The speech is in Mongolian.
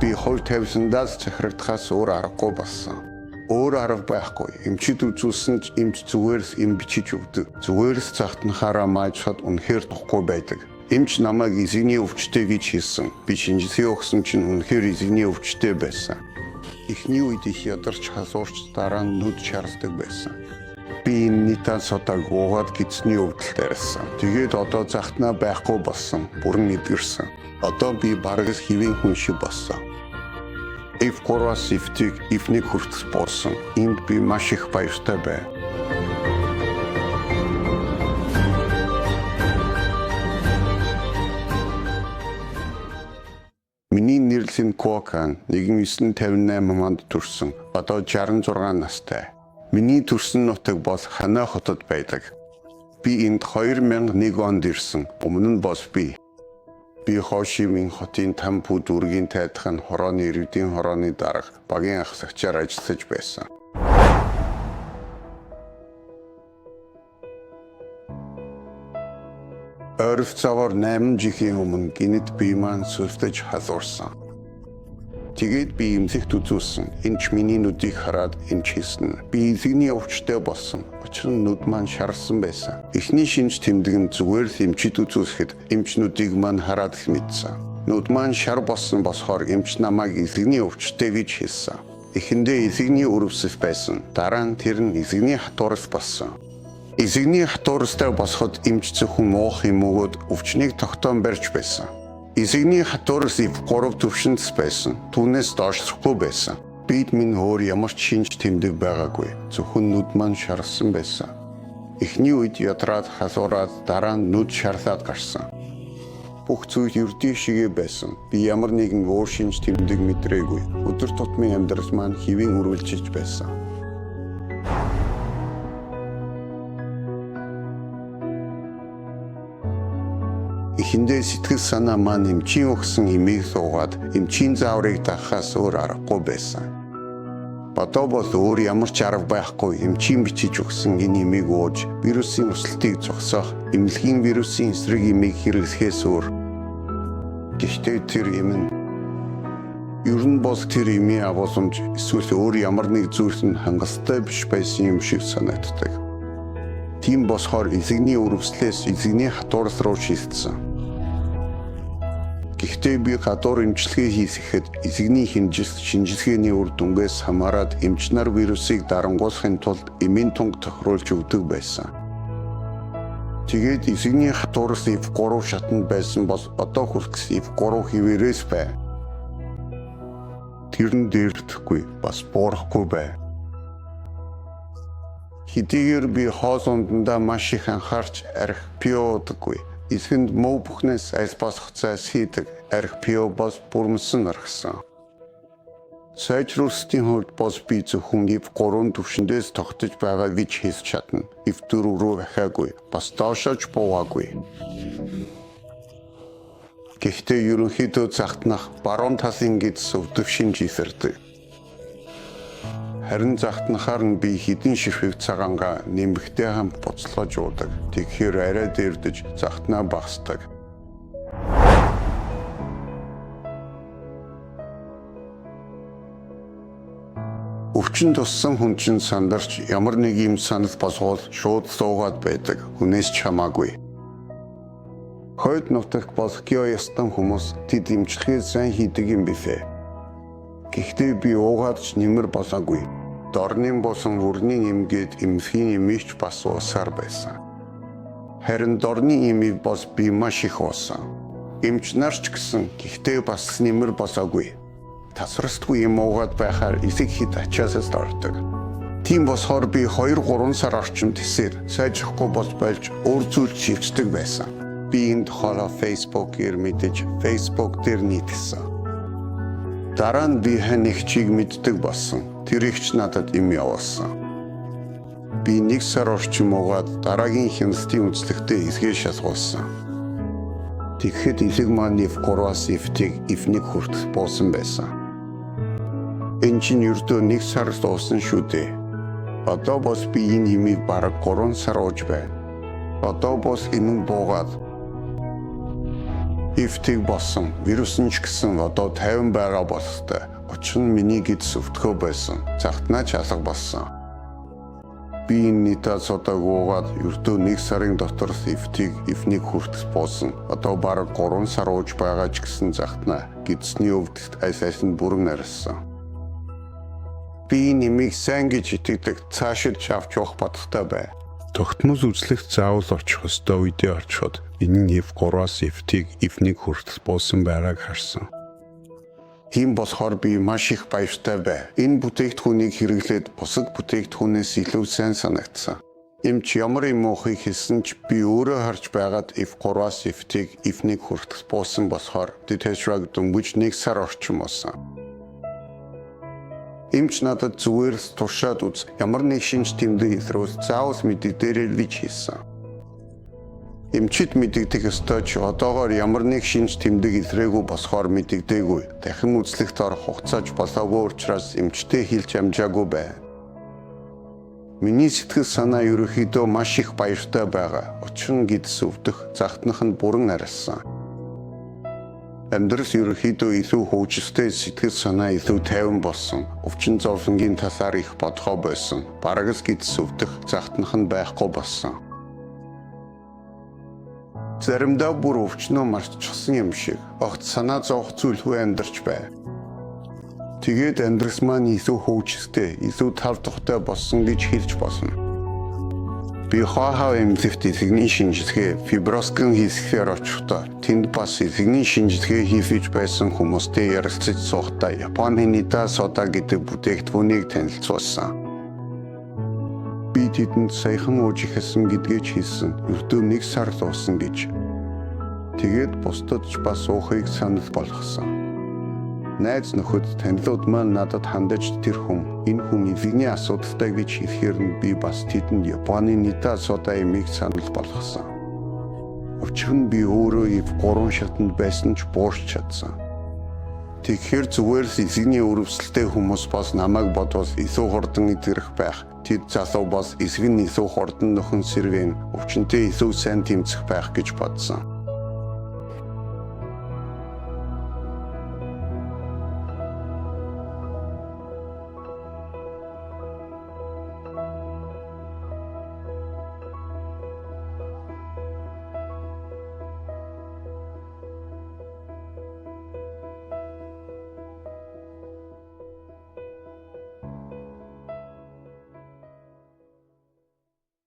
Би хол тавьсандаас захирагдахаас өөр аргагүй болсон. Өөр арга байхгүй. Эмчид үзүүлсэн ч эмч зүгээрс эм бичиж өгдөг. Зүгээрс загтнахаараа маажхад үнэхээр тухгүй байдаг. Эмч намайг эзэгний өвчтэй гэж хэлсэн. Би шинжилгээ өгсөн чинь үнэхээр эзэгний өвчтэй байсан. Эхний үед их ядарч хасуурч дараа нь нүд шаарддаг байсан. Би энэ нийтэн сотаг уугаад гидсний өвдөлт ярьсан. Тэгээд одоо захтнаа байхгүй болсон. Бүрэн эдгэрсэн. Одоо би барагс хэвийн хүн шиг болсон. F3-аас F-ийг эвнийг хүртэл болсон. Энд би маш их баяртай байна. Миний нэрлэл нь Кокан 1958 онд төрсөн. Одоо 66 настай. Миний төрсөн нутаг бол Ханай хотод байдаг. Би энд 2001 онд ирсэн. Өмнө нь бас би Хошимин хотын Тампу дүүргийн тайдхан хорооны иргэдийн хорооны дарга багийн ахсагчаар ажиллаж байсан. Ойролцоогоор 8 жилийн өмнө гинэт бие маань сүлдэж халуурсан. Тэгээд би эмзэгт үзүүлсэн. Энд миний нүдийг хараад энд хийсэн. Би эзэгний өвчтэй болсон. Учир нь нүд маань шарсан байсан. Эхний шинж тэмдэг нь зүгээр л эмчид үзүүлэхэд эмч нүдийг маань хараад их мэдсэн. Нүд маань шар болсон болохоор эмч намайг эзэгний өвчтэй гэж хэлсэн. Эхэндээ эзэгний өрөвсөл байсан. Дараа нь тэр нь эзэгний хатуурс болсон. Эзэгний хатуурстай босоход эмч зөвхөн уух юм өгөөд өвчнийг тогтоон барьж байсан. Эзэгний хатуурс F3 төвшинс байсан. Түүнээс доошлохгүй байсан. Бид минь өөр ямар ч шинж тэмдэг байгаагүй. Зөвхөн нүд маань шарсан байсан. Эхний үед ядраад хасуураад дараа нь нүд шарлаад гарсан. Бүх зүйл ердий шигээ байсан. Би ямар нэгэн өөр шинж тэмдэг мэдрээгүй. Өдөр тутмын амьдрал маань хэвийн үргэлжилж байсан. Эхэндээ сэтгэл санаа маань эмчийн өгсөн эмийг суугаад эмчийн зааврыг дагахаас өөр аргагүй байсан. Одоо бол өөр ямар ч арга байхгүй эмчийн бичиж өгсөн энэ эмийг ууж вирусын өсөлтийг зогсоох эмнэлгийн вирусын эсрэг эмийг хэрэглэхээс өөр. Гэхдээ тэр эм нь ер нь бол тэр эмийн агуулмж эсвэл өөр ямар нэг зүйл нь хангалттай биш байсан юм шиг санагддаг. Тийм болохоор эзэгний өрөвслээс эзэгний хатуурс руу шилжсэн. Гэхдээ би гадуур эмчилгээ хийхэд эзэгний шинжилгээний үр дүнгээс хамаарат эмч нар вирусыг дарангуулахын тулд эмийн тунг тохируулж өгдөг байсан. Тэгээд эзэгний хатуурс F3 шатанд байсан бол одоо хүртэл F3 хэвээрээс бай. Тэр нь дээрдэхгүй бас буурахгүй бай. Хэдийгээр би хоол ундандаа маш их анхаарч арх пиодаггүй. Эсэнд муу бүхнээс аль болох зайс хийдэг. Арх пио бас бүрмсэн аргасан. Сайжруулалтын хувьд бас би зөвхөн F3 түвшиндээс тогтож байгаа гэж хэлж чадна. F4 рүү ахаагүй. Бас доошооч буугаагүй. Гэхдээ ерөнхийдөө загтнах баруун талын гидс өвдөвшин жисэрдэг. Харин загтнахаар нь би хідэн ширхэг цагаангаа нэмэгтэй хамт буцалгаж уудаг. Тэгэхээр арай дээрдэж загтнаа багасдаг. Өвчин туссан хүн чинь сандарч ямар нэг юм санал босгоод шууд суугаад байдаг. Хүнээс ч хамаагүй. Хойд нутагт бол геоястан хүмүүс тэд эмчилгээ сайн хийдэг юм билээ. Гэхдээ би уугаад ч нэмэр болоогүй. Дорны босон үрний эмгээд эмхийн эмийч бас уусаар байсан. Харин дорны эмийг бас би маш их уусан. Эмч нар ч гэсэн гэхдээ бас нэмэр болоогүй. Тасралтгүй юм уугаад байхаар эсэг хит ачаасаас дордог. Тийм болохоор би 2-3 сар орчим тэсээр сайжрахгүй болж өөр зүйл шивчдэг байсан. Би энэ тухайлаа Facebook-ээр мэдэж Facebook дээр нийтсэн. Дараа нь би хань ихчийг мэддэг болсон. Тэр ихч надад юм явуулсан. Би 1 сар орчим уугаад дараагийн хяналтын үзлэгтээ эсгээ шалгуулсан. Тэгэхэд эсэг маань F3-аас F-ийг F1 хүртэл буусан байсан. Энэ чинь ердөө 1 сар дуусан шүү дээ. Одоо бас би энэ юмыг бараг 3 сар ууж байна. Одоо бас энэ буугаад Ивтиг болсон вирус нь ч гэсэн одоо 50 байгаа болтой. Учир нь миний гидс өвтгөө байсан. Цагтнаа ч алга болсон. Би энэ нийтээ цодог уугаад ердөө 1 сарын дотор ивнийг хүртэх болсон. Одоо бараг 3 сар ууж байгаа ч гэсэн цагтнаа гидсний өвдөлт айсайсан бүрэн арилсан. Би нэмийг сайн гэж итгэдэг цаашид авч явах бодолтой бай. Тогтмол үзлэгт заавал очих ёстой үедээ очиход энэ F3-аас ивнийг хүртэх болсон байгааг харсан. Тийм болохоор би маш их баяртай бай. Энэ бүтээгдэхүүнийг хэрэглээд бусад бүтээгдэхүүнээс илүү сайн санагдсан. Эмч ямар юм уухыг хэлсэн ч би өөрөө харж байгаад F3-аас ивнийг хүртэх болсон болохоор Tetrag дөнгөж 1 сар орчим болсон. Эмч надад зүгээр туршаад үз. Ямар нэг шинж тэмдэг илрүүл заавал мэддэгдэрэй гэж хэлсэн. Эмчид мэддэгдэх ёстой ч одоогоор ямар нэг шинж тэмдэг илрээгүй болохоор мэддэгдээгүй. Дахин үзлэгт орох хугацааж болоогүй учраас эмчтэй хэлж амжаагүй байна. Миний сэтгэл санаа ерөнхийдөө маш их баяртай байгаа. Учир нь гидс өвдөх загтнах нь бүрэн арилсан. Амьдрал ерөнхийдөө илүү хөгжилтэй сэтгэл санаа илүү тайван болсон. Өвчин зовлонгийн талаар их бодгоо байсан. Бараг л гидс өвдөх загтнах нь байхгүй болсон. Заримдаа бүр өвчнөө мартчихсан юм шиг огт санаа зовх зүйлгүй амьдарч бай. Тэгээд амьдрал маань илүү хөгжилтэй, илүү тав тухтай болсон гэж хэлж болно. Би хаа эмзэгт эсэгний шинжилгээ фиброскин хийсгээр очихдоо тэнд бас эсэгний шинжилгээ хийх байсан хүмүүстэй ярилцаж суухдаа Японы Нита Сода гэдэг бүтээгдэхүүнийг танилцуулсан. Би тэдэнд саяхан ууж ихсэн гэдгийг хэлсэн. Ердөө 1 сар дууссан гэж. Тэгээд бусдад ч бас уухыг санал болгосон. Найз нөхөд танилуд маань надад хандаж тэр энэ хүн эвний асуудалтай гэж хэлэхээр нь би бас тэдэнд Японы Нита Сода эмийг санал болгосон. Учир нь би өөрөө 3 шатанд байсан ч буурч чадсан. Тэгэхээр зүгээр л эсэгний өрөвсөлтэй хүмүүс бас намайг бодвол илүү хурдан идэрэх байх. Тэд залуу бас эсэг нь илүү хурдан нөхөн сэрвэн өвчнөд илүү сайн тэмцэх байх гэж бодсон.